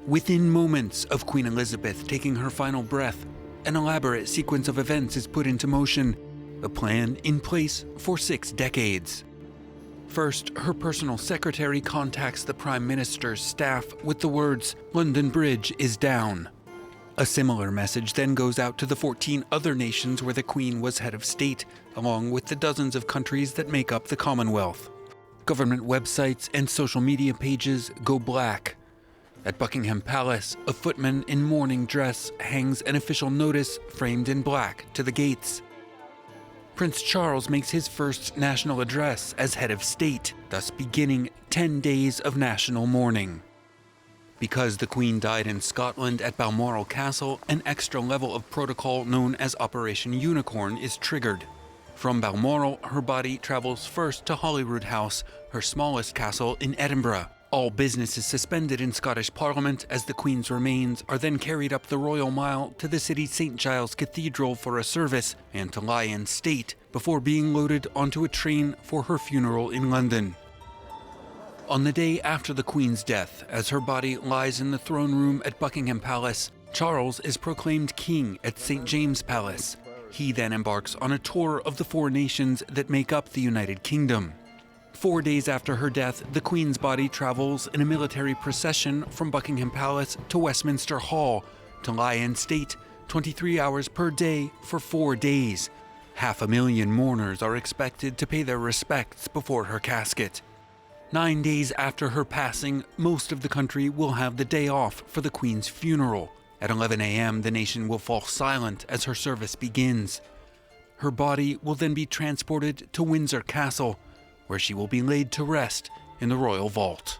Within moments of Queen Elizabeth taking her final breath, an elaborate sequence of events is put into motion, a plan in place for 6 decades. First, her personal secretary contacts the Prime Minister's staff with the words, "London Bridge is down." A similar message then goes out to the 14 other nations where the Queen was head of state, along with the dozens of countries that make up the Commonwealth. Government websites and social media pages go black. At Buckingham Palace, a footman in mourning dress hangs an official notice framed in black to the gates. Prince Charles makes his first national address as head of state, thus beginning 10 days of national mourning. Because the Queen died in Scotland at Balmoral Castle, an extra level of protocol known as Operation Unicorn is triggered. From Balmoral, her body travels first to Holyrood House, her smallest castle in Edinburgh. All business is suspended in Scottish Parliament as the Queen's remains are then carried up the Royal Mile to the city's St. Giles Cathedral for a service and to lie in state before being loaded onto a train for her funeral in London. On the day after the Queen's death, as her body lies in the throne room at Buckingham Palace, Charles is proclaimed king at St. James' Palace. He then embarks on a tour of the 4 nations that make up the United Kingdom. 4 days after her death, the Queen's body travels in a military procession from Buckingham Palace to Westminster Hall to lie in state 23 hours per day for 4 days. 500,000 mourners are expected to pay their respects before her casket. 9 days after her passing, most of the country will have the day off for the Queen's funeral. At 11 a.m., the nation will fall silent as her service begins. Her body will then be transported to Windsor Castle, where she will be laid to rest in the royal vault.